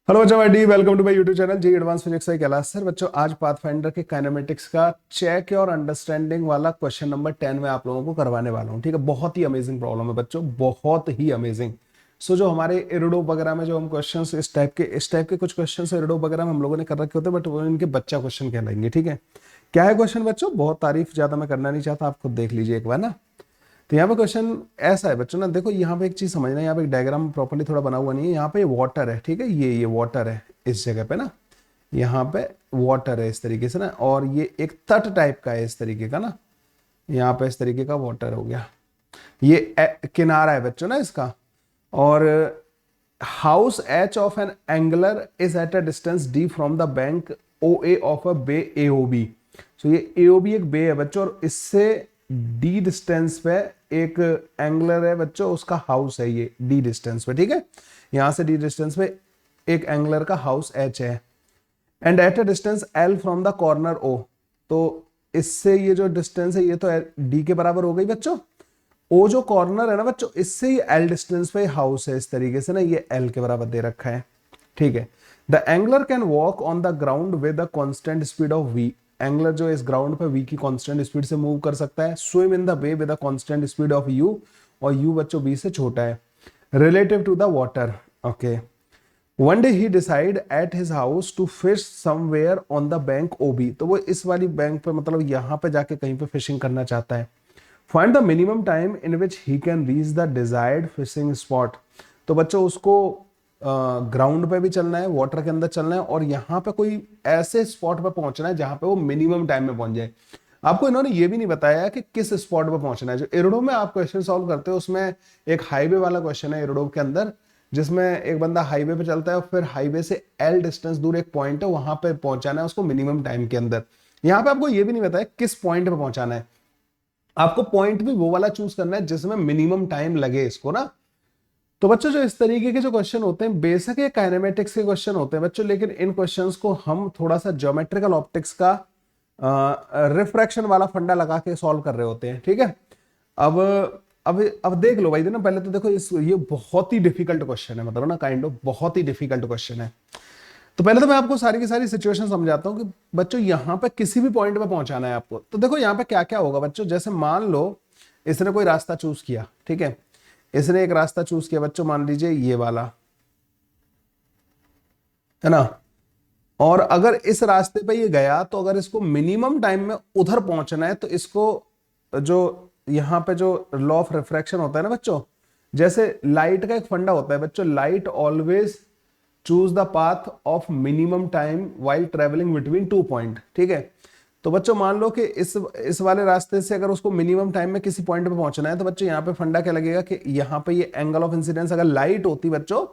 Hello बच्चों, the welcome to my YouTube channel G advance physics का class. Sir बच्चों, आज पाथफाइंडर के काइनेमेटिक्स का चेक और अंडरस्टैंडिंग वाला क्वेश्चन नंबर 10 में आप लोगों को करवाने वाला हूँ। ठीक है, बहुत ही अमेजिंग प्रॉब्लम है बच्चों, बहुत ही अमेजिंग। सो जो हमारे एरोडो वगैरह में जो हम क्वेश्चंस इस टाइप के कुछ क्वेश्चंस एरोडो वगैरह में हम लोगों ने कर रखे होते हैं, बट वो इनके बच्चा क्वेश्चन कहलाएंगे। ठीक है, क्या है क्वेश्चन बच्चों? बहुत तारीफ ज्यादा मैं करना नहीं चाहता, आप खुद देख लीजिए एक बार ना। तो यहाँ पे क्वेश्चन ऐसा है बच्चों ना, देखो यहाँ पे एक चीज समझना है, यहाँ पे एक डायग्राम प्रॉपर्ली थोड़ा बना हुआ नहीं है। यहाँ पे वाटर है, ठीक है, ये वाटर है इस जगह पे ना, यहाँ पे वाटर है इस तरीके से ना, और ये एक तट टाइप का है इस तरीके का ना, यहाँ पे इस तरीके का वाटर हो गया। ये किनारा है बच्चों ना इसका। और house H of an angler is at a distance D from the bank O A of a bay A O B. So ये ए ओ बी एक बे है बच्चों, और इससे डी डिस्टेंस पे एक एंगलर है बच्चों, उसका हाउस है ये डी डिस्टेंस पे। ठीक है, यहां से डी डिस्टेंस पे एक एंगलर का हाउस एच है, and at a distance L from the corner O. तो इससे ये जो डिस्टेंस है ये तो डी के बराबर हो गई बच्चों। ओ जो कॉर्नर है ना बच्चों, इससे ही एल डिस्टेंस पे हाउस है इस तरीके से ना, ये एल के बराबर दे रखा है। ठीक है, the angler can walk on the ground with a constant speed of v. Angler जो इस ग्राउंड पे वी की कांस्टेंट स्पीड से मूव कर सकता है। Swim in the way with a constant speed of u, और यू बच्चों बी से छोटा है, relative to the water. Okay, one day he decide at his house to fish somewhere on the bank OB. तो वो इस वाली bank पे, मतलब यहाँ पे जाके कहीं पे फिशिंग करना चाहता है। Find the minimum time in which he can reach the desired fishing spot. तो बच्चों उसको ग्राउंड पे भी चलना है, वाटर के अंदर चलना है, और यहाँ पे कोई ऐसे स्पॉट पे पहुंचना है जहां पे वो मिनिमम टाइम में पहुंच जाए। आपको इन्होंने ये भी नहीं बताया कि किस स्पॉट पे पहुंचना है। जो एरोडो में आप क्वेश्चन सॉल्व करते हो उसमें एक हाईवे वाला क्वेश्चन है एरोडो के अंदर, जिसमें एक बंदा हाईवे पे चलता है और फिर हाईवे से एल डिस्टेंस दूर एक पॉइंट है, वहां पे पहुंचाना है उसको मिनिमम टाइम के अंदर। यहाँ पे आपको ये भी नहीं बताया किस पॉइंट पे पहुंचाना है। आपको पॉइंट भी वो वाला चूज करना है जिसमें मिनिमम टाइम लगे इसको ना। तो बच्चों जो इस तरीके के जो क्वेश्चन होते हैं, बेसिक ये काइनेमेटिक्स के क्वेश्चन होते हैं बच्चों, लेकिन इन क्वेश्चंस को हम थोड़ा सा ज्योमेट्रिकल ऑप्टिक्स का रिफ्रैक्शन वाला फंडा लगा के सॉल्व कर रहे होते हैं। ठीक है, अब अब देख लो भाई, ना पहले तो देखो ये बहुत ही डिफिकल्ट क्वेश्चन है, मतलब ना काइंड ऑफ बहुत ही डिफिकल्ट क्वेश्चन है। तो पहले तो मैं आपको सारी की सारी सिचुएशन समझाता हूँ कि बच्चों यहाँ पे किसी भी पॉइंट पे पहुंचाना है आपको। तो देखो यहाँ पे क्या क्या होगा बच्चों, जैसे मान लो इसने कोई रास्ता चूज किया। ठीक है, इसने एक रास्ता चूज किया बच्चों, मान लीजिए ये वाला है ना। और अगर इस रास्ते पे ये गया, तो अगर इसको मिनिमम टाइम में उधर पहुंचना है, तो इसको जो यहाँ पे जो लॉ ऑफ रिफ्रैक्शन होता है ना बच्चों, जैसे लाइट का एक फंडा होता है बच्चों, light always choose the path of minimum time while travelling between two point. ठीक है, तो बच्चों मान लो कि इस वाले रास्ते से अगर उसको मिनिमम टाइम में किसी पॉइंट पे पहुंचना है, तो बच्चों यहाँ पे फंडा क्या लगेगा कि यहाँ पे ये एंगल ऑफ इंसिडेंस, अगर लाइट होती बच्चों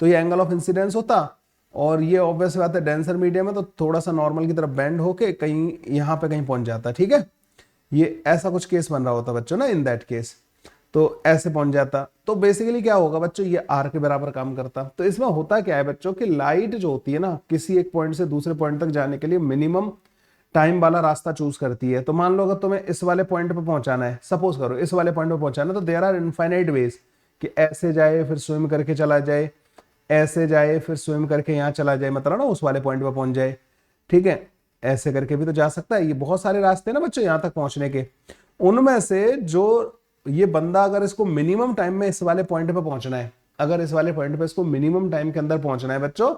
तो ये एंगल ऑफ इंसिडेंस होता, और ये ऑब्वियस बात है डेंसर मीडियम है तो थोड़ा सा नॉर्मल की तरफ बेंड होके कहीं यहाँ पे कहीं पहुंच जाता। ठीक है, ये ऐसा कुछ केस बन रहा होता बच्चों ना, इन दैट केस तो ऐसे पहुंच जाता। तो बेसिकली क्या होगा बच्चों, ये आर के बराबर काम करता। तो इसमें होता क्या है बच्चों कि लाइट जो होती है ना, किसी एक पॉइंट से दूसरे पॉइंट तक जाने के लिए मिनिमम टाइम वाला रास्ता चूज करती है। तो मान लो अगर तुम्हें इस वाले पॉइंट पे पहुंचाना है, सपोज करो इस वाले पॉइंट पे पहुंचाना है, तो देयर आर इनफाइनाइट वेज कि ऐसे जाए फिर स्विम करके चला जाए, ऐसे जाए फिर स्विम करके यहाँ चला जाए, मतलब ना उस वाले पॉइंट पे पहुंच जाए। ठीक है, ऐसे करके भी तो जा सकता है, ये बहुत सारे रास्ते हैं ना बच्चों यहाँ तक पहुंचने के। उनमें से जो ये बंदा, अगर इसको मिनिमम टाइम में इस वाले पॉइंट पे पहुंचना है, अगर इस वाले पॉइंट पे इसको मिनिमम टाइम के अंदर पहुंचना है बच्चों,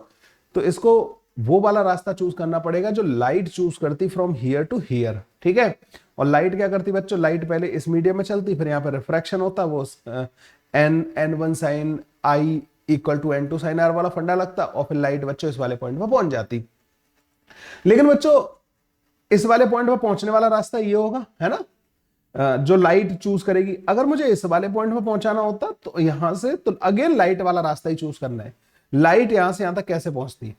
तो इसको वो वाला रास्ता चूज करना पड़ेगा जो लाइट चूज करती फ्रॉम हियर टू हियर। ठीक है, और लाइट क्या करती बच्चों, लाइट पहले इस मीडियम में चलती, फिर यहाँ पे रिफ्रैक्शन होता, वो n1 sine i equal to n2 sine r वाला फंडा लगता, और फिर लाइट बच्चों इस वाले पॉइंट पे पहुंच जाती। लेकिन बच्चों इस वाले पॉइंट पे पहुंचने वाला रास्ता ये होगा, है ना, जो लाइट चूज करेगी। अगर मुझे इस वाले पॉइंट पे पहुंचाना होता तो यहां से तो अगेन लाइट वाला रास्ता ही चूज करना है। लाइट यहां से यहां तक कैसे पहुंचती है,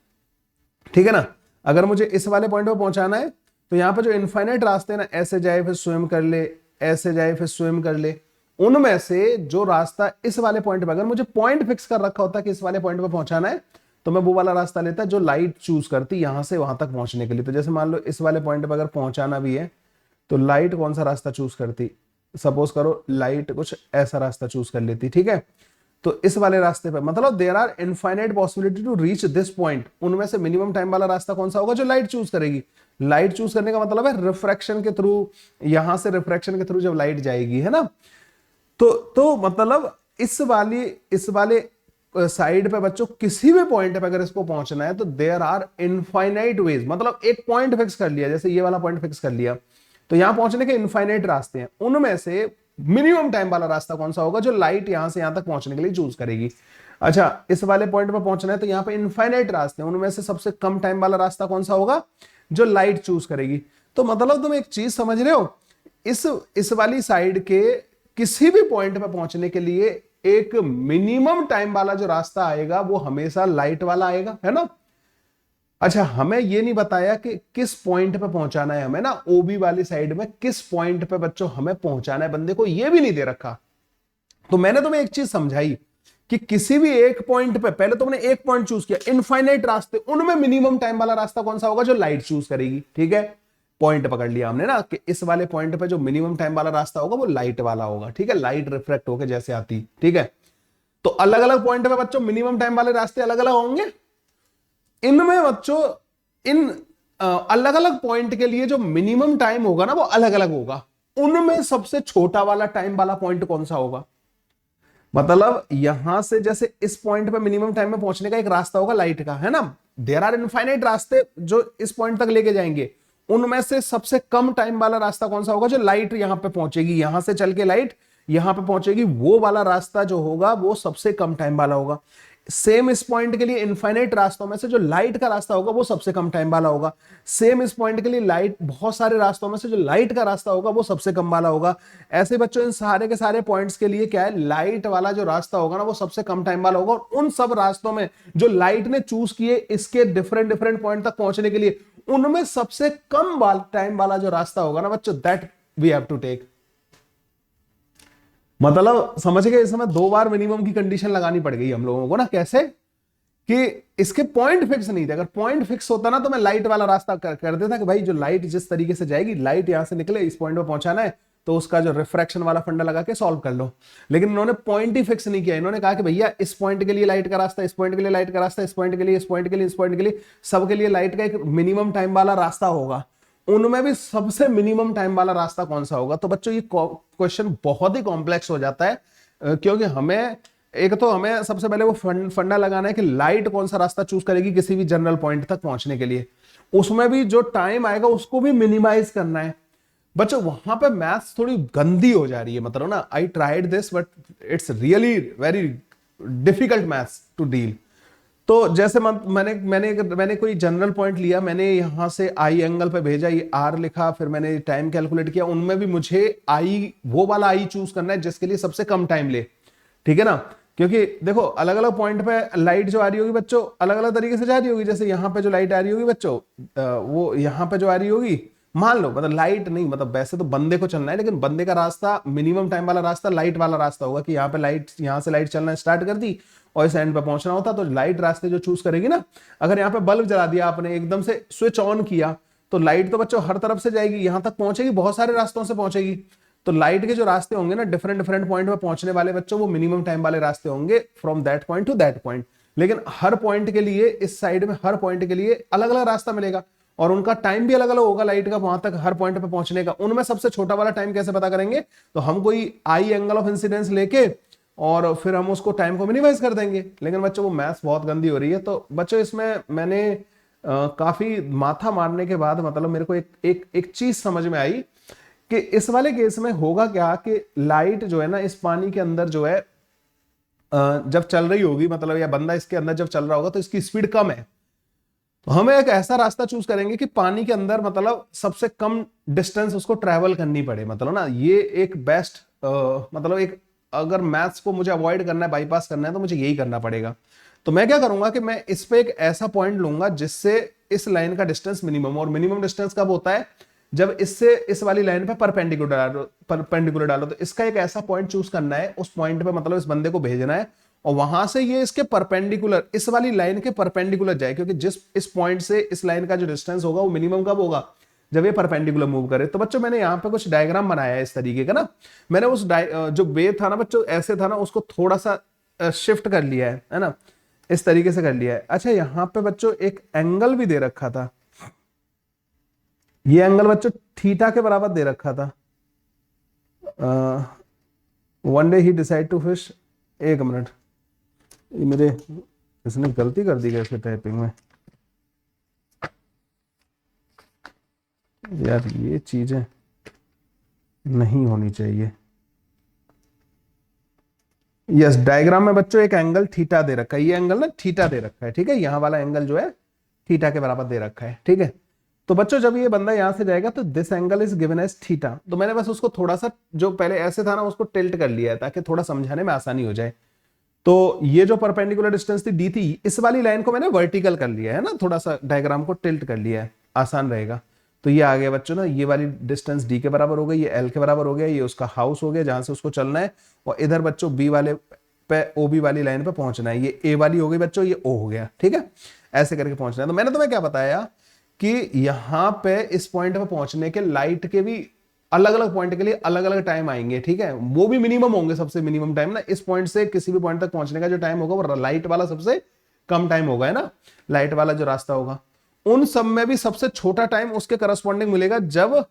ठीक है ना। अगर मुझे इस वाले पॉइंट पे पहुंचाना है, तो यहाँ पे जो इनफाइनाइट रास्ते हैं ना, ऐसे जाए फिर स्विम कर ले, ऐसे जाए फिर स्विम कर ले, उनमें से जो रास्ता इस वाले पॉइंट पे, अगर मुझे पॉइंट फिक्स कर रखा होता कि इस वाले पॉइंट पे पहुंचाना है, तो मैं वो वाला रास्ता लेता जो लाइट चूज करती यहां से वहां तक पहुंचने के लिए। तो जैसे मान लो इस वाले पॉइंट पे अगर पहुंचाना भी है, तो लाइट कौन सा रास्ता चूज करती, सपोज करो लाइट कुछ ऐसा रास्ता चूज कर लेती। ठीक है, तो इस वाले रास्ते पे मतलब there are infinite possibility to reach this point, उनमें से मिनिमम टाइम वाला रास्ता कौन सा होगा? जो लाइट चूज करेगी। लाइट चूज करने का मतलब है रिफ्रैक्शन के थ्रू, यहां से रिफ्रैक्शन के थ्रू जब लाइट जाएगी, है ना। तो मतलब इस वाले साइड पे बच्चों किसी भी पॉइंट पे अगर इसको पहुंचना है तो देयर आर इनफाइनाइट वेज, मतलब एक पॉइंट फिक्स कर लिया, जैसे ये वाला पॉइंट फिक्स कर लिया, तो यहां पहुंचने के इनफाइनाइट रास्ते हैं, उनमें से मिनिमम टाइम वाला रास्ता कौन सा होगा? जो लाइट यहां से यहां तक पहुंचने के लिए चूज करेगी। अच्छा, इस वाले पॉइंट पे पहुंचना है तो यहां पे इनफाइनाइट रास्ते हैं, उनमें से सबसे कम टाइम वाला रास्ता कौन सा होगा? जो लाइट चूज करेगी। तो मतलब तुम एक चीज समझ रहे हो, इस वाली साइड के किसी भी पॉइंट पे पहुंचने के लिए एक मिनिमम टाइम वाला जो रास्ता आएगा वो हमेशा लाइट वाला आएगा, है ना। अच्छा, हमें ये नहीं बताया कि किस पॉइंट पे पहुंचाना है हमें ना, ओबी वाली साइड में किस पॉइंट पे बच्चों हमें पहुंचाना है, बंदे को ये भी नहीं दे रखा। तो मैंने तुम्हें एक चीज समझाई कि किसी भी एक पॉइंट पे, पहले तुमने एक पॉइंट चूज किया, इनफाइनाइट रास्ते, उनमें मिनिमम टाइम वाला रास्ता कौन सा होगा? जो लाइट चूज करेगी, ठीक है। पॉइंट पकड़ लिया हमने ना कि इस वाले पॉइंट पे जो मिनिमम टाइम वाला रास्ता होगा वो लाइट वाला होगा, ठीक है। लाइट रिफ्लेक्ट होकर जैसे आती, ठीक है। तो अलग अलग पॉइंट पे बच्चों मिनिमम टाइम वाले रास्ते अलग अलग होंगे। इनमें बच्चों इन अलग अलग पॉइंट के लिए जो मिनिमम टाइम होगा ना वो अलग अलग होगा। उनमें सबसे छोटा वाला टाइम वाला पॉइंट कौन सा होगा? मतलब यहां से जैसे इस पॉइंट पे मिनिमम टाइम में पहुंचने का एक रास्ता होगा लाइट का, है ना। देयर आर इनफाइनाइट रास्ते जो इस पॉइंट तक लेके जाएंगे, उनमें से सबसे कम टाइम वाला रास्ता कौन सा होगा? जो लाइट यहां पे पहुंचेगी, यहां से चल के लाइट यहां पे पहुंचेगी, वो वाला रास्ता जो होगा वो सबसे कम टाइम वाला होगा। सेम इस पॉइंट के लिए इनफाइनाइट रास्तों में से जो लाइट का रास्ता होगा वो सबसे कम टाइम वाला होगा। सेम इस पॉइंट के लिए लाइट, बहुत सारे रास्तों में से जो लाइट का रास्ता होगा वो सबसे कम वाला होगा। ऐसे बच्चों इन सारे के सारे पॉइंट्स के लिए क्या है, लाइट वाला जो रास्ता होगा ना वो सबसे कम टाइम वाला होगा। और उन सब रास्तों में जो लाइट ने चूज किए इसके डिफरेंट डिफरेंट पॉइंट तक पहुंचने के लिए, उनमें सबसे कम टाइम वाला जो रास्ता होगा ना बच्चों, that we have to take. मतलब समझ गए, इस समय दो बार मिनिमम की कंडीशन लगानी पड़ गई हम लोगों को ना। कैसे कि इसके पॉइंट फिक्स नहीं थे, अगर पॉइंट फिक्स होता ना तो मैं लाइट वाला रास्ता कर देता कि भाई जो लाइट जिस तरीके से जाएगी, लाइट यहां से निकले इस पॉइंट पे पहुंचाना है तो उसका जो रिफ्रैक्शन वाला फंडा लगा के सॉल्व कर लो। लेकिन इन्होंने पॉइंट ही फिक्स नहीं किया, इन्होंने कहा कि भैया इस पॉइंट के लिए लाइट का रास्ता, इस पॉइंट के लिए लाइट का रास्ता, इस पॉइंट के लिए, इस पॉइंट के लिए, इस पॉइंट के लिए, सबके लिए लाइट का एक मिनिमम टाइम वाला रास्ता होगा। उनमें भी सबसे मिनिमम टाइम वाला रास्ता कौन सा होगा? तो बच्चों ये क्वेश्चन बहुत ही कॉम्प्लेक्स हो जाता है, क्योंकि हमें एक तो हमें सबसे पहले वो फंडा लगाना है कि लाइट कौन सा रास्ता चूज करेगी किसी भी जनरल पॉइंट तक पहुंचने के लिए, उसमें भी जो टाइम आएगा उसको भी मिनिमाइज करना है। बच्चों वहां पे मैथ्स थोड़ी गंदी हो जा रही है, मतलब ना, I tried this but it's really very difficult maths to deal. तो जैसे मैंने कोई जनरल पॉइंट लिया, मैंने यहां से आई एंगल पे भेजा, ये आर लिखा, फिर मैंने टाइम कैलकुलेट किया, उनमें भी मुझे आई, वो वाला आई चूज करना है जिसके लिए सबसे कम टाइम ले, ठीक है ना। क्योंकि देखो अलग अलग पॉइंट पे लाइट जो आ रही होगी बच्चों अलग अलग तरीके से जा रही होगी। जैसे यहाँ पे जो लाइट आ रही होगी बच्चों, वो यहाँ पे जो आ रही होगी, मान लो मतलब लाइट नहीं, मतलब वैसे तो बंदे को चलना है, लेकिन बंदे का रास्ता मिनिमम टाइम वाला रास्ता लाइट वाला रास्ता होगा कि यहाँ पे लाइट, यहाँ से लाइट चलना स्टार्ट कर दी और इस एंड पे पहुंचना होता, तो लाइट रास्ते जो चूज करेगी ना, अगर यहाँ पे बल्ब जला दिया आपने, एकदम से स्विच ऑन किया, तो लाइट तो बच्चों हर तरफ से जाएगी, यहां तक पहुंचेगी, बहुत सारे रास्तों से पहुंचेगी। तो लाइट के जो रास्ते होंगे ना डिफरेंट डिफरेंट पॉइंट पे पहुंचने वाले बच्चों, वो मिनिमम टाइम वाले रास्ते होंगे from that point two that point. लेकिन हर पॉइंट के लिए, इस साइड में हर पॉइंट के लिए अलग अलग रास्ता मिलेगा और उनका टाइम भी अलग अलग होगा लाइट का वहां तक हर पॉइंट पे पहुंचने का। उनमें सबसे छोटा वाला टाइम कैसे पता करेंगे? तो हम कोई आई एंगल ऑफ इंसिडेंस लेके और फिर हम उसको टाइम को मिनिमाइज कर देंगे। लेकिन बच्चों वो मैथ्स बहुत गंदी हो रही है। तो बच्चों इसमें मैंने काफी माथा मारने के बाद मतलब मेरे को एक चीज समझ में आई कि इस वाले केस में होगा क्या कि लाइट जो है ना इस पानी के अंदर जो है जब चल रही होगी, मतलब या बंदा इसके अंदर जब चल रहा होगा तो इसकी स्पीड कम है, तो हमें एक ऐसा रास्ता चूज करेंगे कि पानी के अंदर मतलब सबसे कम डिस्टेंस उसको ट्रैवल करनी पड़े। मतलब ना ये एक बेस्ट मतलब एक, अगर मैथ्स को मुझे अवॉइड करना है, बाईपास करना है, तो मुझे यही करना पड़ेगा। तो मैं क्या करूंगा कि मैं इस पे एक ऐसा पॉइंट लूंगा जिससे इस लाइन का डिस्टेंस मिनिमम, और मिनिमम डिस्टेंस कब होता है? जब इससे इस वाली लाइन पे परपेंडिकुलर डालो। तो इसका एक ऐसा पॉइंट चूज करना है, उस पॉइंट पे मतलब इस बंदे को भेजना है और वहां से ये इसके परपेंडिकुलर, इस वाली लाइन के परपेंडिकुलर जाए, क्योंकि जिस इस पॉइंट से इस लाइन का जो डिस्टेंस होगा वो मिनिमम कब होगा? जब ये परपेंडिकुलर मूव करे। तो बच्चों मैंने यहाँ पे कुछ डायग्राम बनाया है इस तरीके का ना। मैंने उस जो वे था ना बच्चों ऐसे था ना, उसको थोड़ा सा शिफ्ट कर लिया है ना, इस तरीके से कर लिया है। अच्छा यहाँ पे बच्चों एक एंगल भी दे रखा था, ये एंगल बच्चों थीटा के बराबर दे रखा था। One day he decide to fish, एक मिनट, ये मेरे इसने गलती कर दी कैसे टाइपिंग में यार, ये चीजें नहीं होनी चाहिए। यस, डायग्राम में बच्चों एक एंगल थीटा दे रखा है, ये एंगल ना थीटा दे रखा है, ठीक है, यहाँ वाला एंगल जो है थीटा के बराबर दे रखा है, ठीक है। तो बच्चों जब ये बंदा यहां से जाएगा तो this angle is given as theta, तो मैंने बस उसको थोड़ा सा जो पहले ऐसे था ना उसको टिल्ट कर लिया है ताकि थोड़ा समझाने में आसानी हो जाए। तो ये जो परपेंडिकुलर डिस्टेंस थी डी थी, इस वाली लाइन को मैंने वर्टिकल कर लिया है ना, थोड़ा सा डायग्राम को टिल्ट कर लिया है, आसान रहेगा। तो ये आ गया बच्चों ना, ये वाली डिस्टेंस डी के बराबर हो गई, ये एल के बराबर हो गया, ये उसका हाउस हो गया जहां से उसको चलना है, और इधर बच्चों बी वाले पे ओ बी वाली लाइन पे पहुंचना है, ये ए वाली हो गई बच्चों, ये ओ हो गया, ठीक है, ऐसे करके पहुंचना है। तो मैंने तुम्हें क्या बताया कि यहां पे इस पॉइंट पे पहुंचने के लाइट के भी अलग अलग पॉइंट के लिए अलग अलग टाइम आएंगे, ठीक है, वो भी मिनिमम होंगे, सबसे मिनिमम टाइम ना इस पॉइंट से किसी भी पॉइंट तक पहुंचने का जो टाइम होगा वो लाइट वाला सबसे कम टाइम होगा, है ना, लाइट वाला जो रास्ता होगा, उन सब में भी सबसे छोटा टाइम उसके करस्पॉन्डिंग मिलेगा जब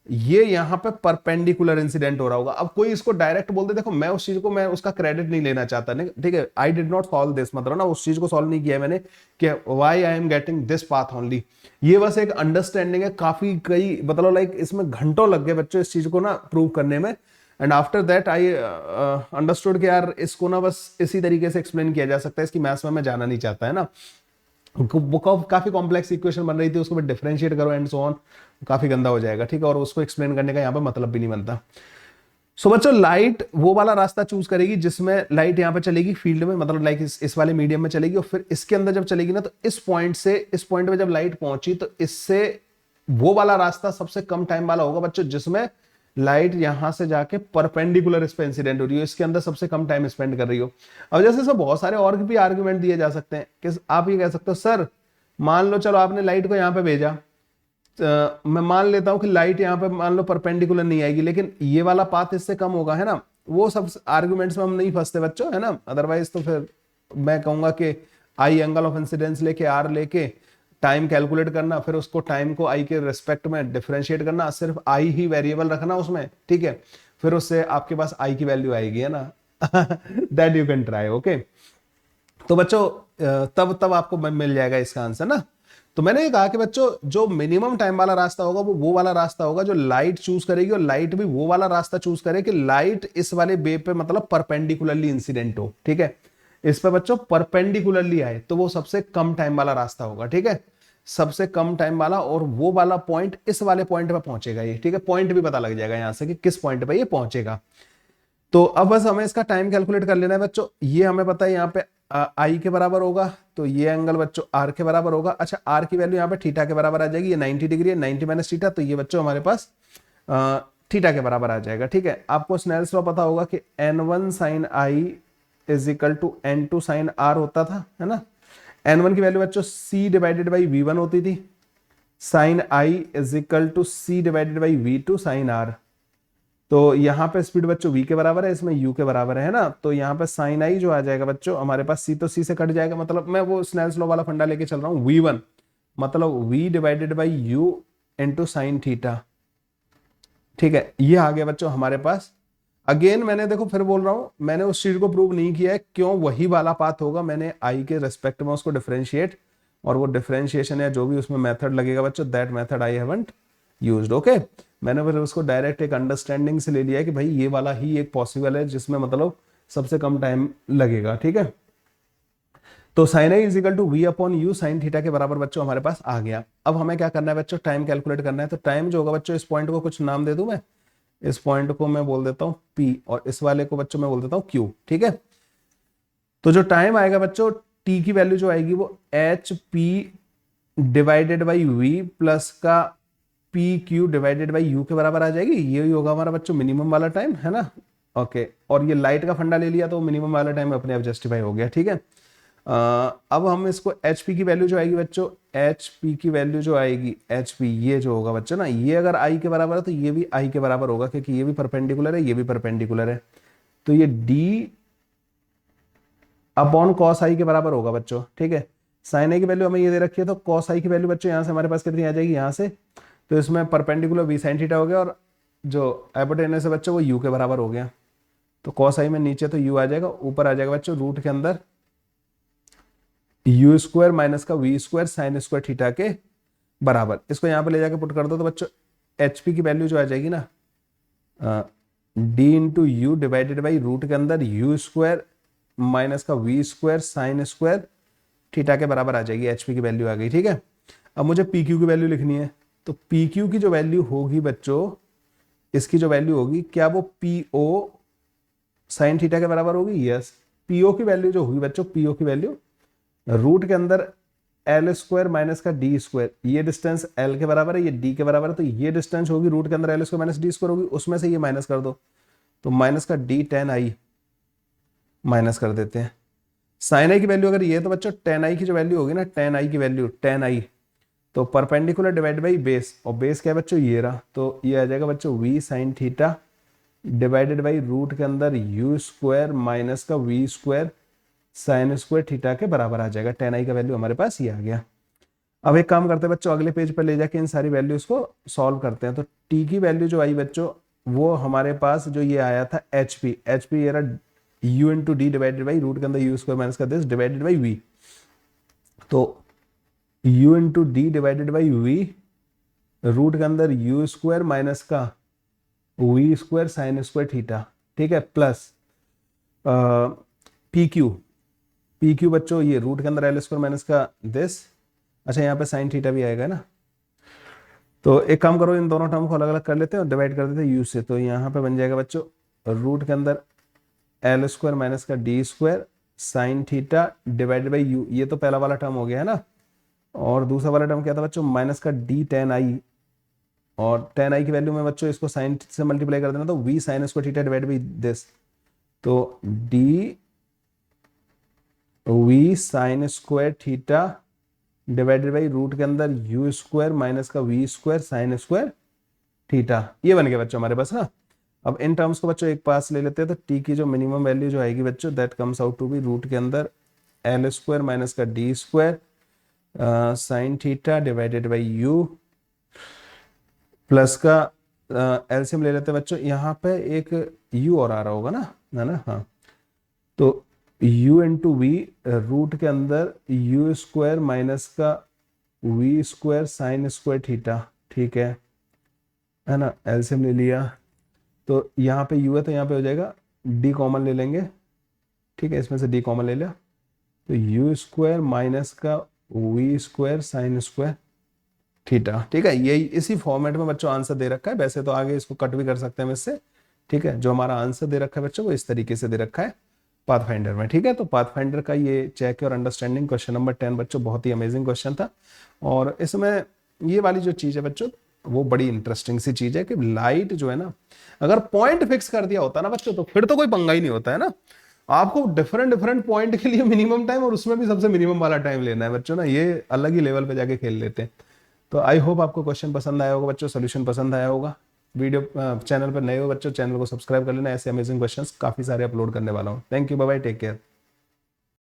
ये यहां पे परपेंडिकुलर इंसिडेंट हो रहा होगा। अब कोई इसको डायरेक्ट बोल दे, देखो मैं उस चीज को, मैं उसका क्रेडिट नहीं लेना चाहता, नहीं, ठीक है, I did not solve this, मतलब ना उस चीज को सॉल्व नहीं किया मैंने कि why I am getting this path only, ये बस एक अंडरस्टैंडिंग है, काफी कई मतलब लाइक इसमें घंटों लग गए बच्चों इस चीज को ना प्रूव करने में, and after that I understood कि यार इसको ना बस इसी तरीके से एक्सप्लेन किया जा सकता है, इसकी मैथ्स में मैं जाना नहीं चाहता, है ना, बुक ऑफ काफी कॉम्प्लेक्स इक्वेशन बन रही थी, उसको डिफरेंशिएट करो एंड सो ऑन, काफी गंदा हो जाएगा, ठीक है, और उसको एक्सप्लेन करने का यहाँ पे मतलब भी नहीं बनता। सो बच्चों लाइट वो वाला रास्ता चूज करेगी जिसमें लाइट यहाँ पे चलेगी फील्ड में, मतलब लाइक इस वाले मीडियम में चलेगी, और फिर इसके अंदर जब चलेगी ना तो इस पॉइंट से इस पॉइंट पे जब लाइट पहुंची तो इससे वो वाला रास्ता सबसे कम टाइम वाला होगा बच्चों जिसमें लाइट यहां से जाके परपेंडिकुलर इस पे इंसिडेंट हो रही हो, इसके अंदर सबसे कम टाइम स्पेंड कर रही हो। अब जैसे इसमें बहुत सारे और भी आर्गुमेंट दिए जा सकते हैं कि आप ये कह सकते हो सर मान लो चलो आपने लाइट को यहाँ पे भेजा, मैं मान लेता हूं कि लाइट यहाँ पे मान लो परपेंडिकुलर नहीं आएगी लेकिन ये वाला पाथ इससे कम होगा, है ना, वो सब आर्गुमेंट्स में हम नहीं फंसते बच्चों, है ना, अदरवाइज तो फिर मैं कहूंगा कि आई एंगल ऑफ इंसिडेंस लेके आर लेके टाइम कैलकुलेट करना, फिर उसको टाइम को आई के रिस्पेक्ट में डिफरेंशिएट करना, सिर्फ आई ही वेरिएबल रखना उसमें, ठीक है, फिर उससे आपके पास आई की वैल्यू आएगी, है ना, that you can try, okay. तो बच्चों तब तब आपको मिल जाएगा इसका आंसर ना। तो मैंने ये कहा कि बच्चों जो मिनिमम टाइम वाला रास्ता होगा वो वाला रास्ता होगा जो लाइट चूज करेगी, और लाइट भी वो वाला रास्ता चूज करे कि लाइट इस वाले बे पे मतलब परपेंडिकुलरली इंसिडेंट हो, ठीक है, इस पे बच्चों परपेंडिकुलरली आए तो वो सबसे कम टाइम वाला रास्ता होगा, ठीक है, सबसे कम टाइम वाला, और वो वाला पॉइंट इस वाले पॉइंट पे पहुंचेगा ये, ठीक है, पॉइंट भी पता लग जाएगा यहां से कि किस पॉइंट पे ये पहुंचेगा। तो अब बस हमें इसका टाइम कैलकुलेट कर लेना है बच्चों, ये हमें पता है यहाँ पे आई के बराबर होगा, तो ये एंगल बच्चों आर के बराबर होगा। अच्छा आर की वैल्यू यहाँ पे थीटा के बराबर आ जाएगी, ये 90 डिग्री है, 90 माइनस थीटा, तो ये बच्चों हमारे पास थीटा के बराबर आ जाएगा, ठीक है। आपको स्नेल्स लॉ पता होगा कि n1 sine i is equal to n2 sine r होता था, है ना, n1 की वैल्यू बच्चों c डिवाइडेड बाई v1 होती थी, sine i is equal to c divided by v2 sine r, तो यहाँ पे स्पीड बच्चों v के बराबर है, इसमें u के बराबर है ना, तो यहाँ पे साइन आई जो आ जाएगा बच्चों हमारे पास c तो c से कट जाएगा, मतलब मैं वो स्नेल्स लॉ वाला फंडा लेके चल रहा हूँ, v1 मतलब v divided by u into sine theta, ठीक है, ये आ गया बच्चों हमारे पास। अगेन मैंने देखो फिर बोल रहा हूं मैंने उस चीज को प्रूव नहीं किया है, क्यों, वही वाला पाथ होगा, मैंने आई के रेस्पेक्ट में उसको डिफरेंशिएट, और वो डिफरेंशिएशन या जो भी उसमें मेथड लगेगा बच्चों that method I haven't used, okay. मैंने फिर उसको डायरेक्ट एक अंडरस्टैंडिंग से ले लिया कि भाई ये वाला ही एक पॉसिबल है जिसमें मतलब सबसे कम टाइम लगेगा, ठीक है। तो sine i is equal to v upon u sine theta के बराबर बच्चों हमारे पास आ गया। अब हमें क्या करना है बच्चों, टाइम कैलकुलेट करना है। तो टाइम जो होगा बच्चों, इस पॉइंट को कुछ नाम दे दूं मैं, इस पॉइंट को मैं बोल देता हूं P, और इस वाले को बच्चों मैं बोल देता हूं Q, ठीक है। तो जो टाइम आएगा बच्चों, T की वैल्यू जो आएगी वो HP divided by V plus का PQ डिवाइडेड बाई U के बराबर आ जाएगी, यही होगा हमारा बच्चों मिनिमम वाला टाइम, है ना, ओके। और ये लाइट का फंडा ले लिया तो मिनिमम वाला टाइम अपने आप जस्टिफाई हो गया, ठीक है। अब हम इसको HP की वैल्यू जो आएगी बच्चों, HP की वैल्यू जो आएगी HP, ये जो होगा बच्चों ना, ये अगर I के बराबर है तो ये भी I के बराबर होगा, क्योंकि ये भी परपेंडिकुलर है, ये भी परपेंडिकुलर है, तो ये D अपॉन कॉस आई के बराबर होगा बच्चों, ठीक है। साइन आई की वैल्यू हमें ये दे रखी है, तो कॉस आई की वैल्यू बच्चों यहाँ से हमारे पास कितनी आ जाएगी, यहाँ से, तो इसमें परपेंडिकुलर वी साइन थीटा हो गया, और जो हाइपोटेनस है बच्चों वो यू के बराबर हो गया। तो कॉस आई में नीचे तो यू आ जाएगा, ऊपर आ जाएगा बच्चों रूट के अंदर यू स्क्वायर माइनस का v square sine square theta के बराबर। इसको यहाँ पे ले जाके पुट कर दो, तो बच्चों एच पी की वैल्यू जो आ जाएगी ना, d into u divided by root के अंदर यू स्क्वायर माइनस का v square sine square theta के बराबर आ जाएगी। एचपी की वैल्यू आ गई, ठीक है। अब मुझे पी क्यू की वैल्यू लिखनी है, तो पी क्यू की जो वैल्यू होगी बच्चों, इसकी जो वैल्यू होगी, क्या वो पी ओ साइन थीटा के बराबर होगी? यस। पीओ की वैल्यू जो होगी बच्चों, पीओ की वैल्यू रूट के अंदर एल स्क्वायर माइनस का डी स्क्वायर, ये डिस्टेंस एल के बराबर है, ये डी के बराबर है, तो ये डिस्टेंस होगी रूट के अंदर L square minus D square होगी, उसमें से ये माइनस कर दो, तो माइनस का डी टेन आई माइनस कर देते हैं। साइन आई की वैल्यू अगर ये है, तो बच्चों टेन आई की जो वैल्यू होगी ना, टेन आई की वैल्यू टेन आई, तो परपेंडिकुलर डिवाइड बाई बेस, और बेस क्या है बच्चों, ये रहा, तो ये आ जाएगा बच्चों v sine theta divided by root के अंदर यू स्क्वायर माइनस का v square sine square theta के बराबर आ जाएगा। टेन आई का वैल्यू हमारे पास ये आ गया। अब एक काम करते हैं बच्चों, अगले पेज पर ले जाके इन सारी वैल्यूज को सॉल्व करते हैं। तो टी की वैल्यू जो आई बच्चों, वो हमारे पास जो ये आया था एच पी, ये रहा u into d divided by root के अंदर यू स्क्वायर माइनस का दिस डिवाइडेड बाई वी, तो u into d divided by v root के अंदर यू स्क्वायर माइनस का v square sine square theta, ठीक है, plus P Q, P Q बच्चों ये रूट के अंदर एल स्क्वायर माइनस का दिस, अच्छा यहाँ पे साइन थीटा भी आएगा ना, तो एक काम करो, इन दोनों टर्म को अलग अलग कर लेते हैं और डिवाइड कर देते हैं यू से, तो यहाँ पे बन जाएगा बच्चों रूट के अंदर एल स्क्वायर माइनस का d square sine theta divided by you, ये तो पहला वाला टर्म हो गया है ना, और दूसरा वाला टर्म क्या था बच्चों, माइनस का डी टेन आई, और टेन आई की वैल्यू में बच्चों इसको साइन से मल्टीप्लाई कर देना, तो v sine square theta divide by this, तो d v sine square theta divided by root के अंदर यू स्क्वायर माइनस का v square sine square theta, ये बन गया बच्चों हमारे पास ना। अब इन टर्म्स को बच्चों एक पास ले लेते हैं, तो टी की जो मिनिमम वैल्यू जो आएगी बच्चों, that comes out to be root के अंदर एल स्क्वायर माइनस का d square sine theta divided by u plus का एलसीएम ले लेते हैं बच्चों, यहाँ पे एक यू और आ रहा होगा ना, है ना, हाँ, तो u इंटू वी रूट के अंदर यू स्क्वायर माइनस का v square sine square theta, ठीक है ना, एलसीएम ले लिया, तो यहाँ पे u है तो यहाँ पे हो जाएगा d कॉमन ले लेंगे, ठीक है, इसमें से d कॉमन ले लिया, तो यू स्क्वायर माइनस का v square sine square theta, ठीक है। यही इसी फॉर्मेट में बच्चों आंसर दे रखा है, वैसे तो आगे इसको कट भी कर सकते हैं इससे, ठीक है। जो हमारा आंसर दे रखा है बच्चों वो इस तरीके से दे रखा है पाथफाइंडर में, ठीक है। तो पाथफाइंडर का ये चेक और अंडरस्टैंडिंग क्वेश्चन नंबर 10 बच्चों बहुत ही अमेजिंग क्वेश्चन था, और इसमें ये वाली जो चीज़ है बच्चों वो बड़ी इंटरेस्टिंग सी चीज़ है कि लाइट जो है ना, अगर पॉइंट फिक्स कर दिया होता ना बच्चों, तो फिर तो कोई पंगा ही नहीं होता है ना, आपको डिफरेंट डिफरेंट पॉइंट के लिए मिनिमम टाइम और उसमें भी सबसे मिनिमम वाला टाइम लेना है बच्चों ना, ये अलग ही लेवल पे जाके खेल लेते हैं। तो आई होप आपको क्वेश्चन पसंद आया होगा बच्चों, सोल्यूशन पसंद आया होगा। वीडियो चैनल पर नए हो बच्चों, चैनल को सब्सक्राइब कर लेना, ऐसे अमेजिंग क्वेश्चंस काफी सारे अपलोड करने वाला हूँ। Thank you, bye bye, take care.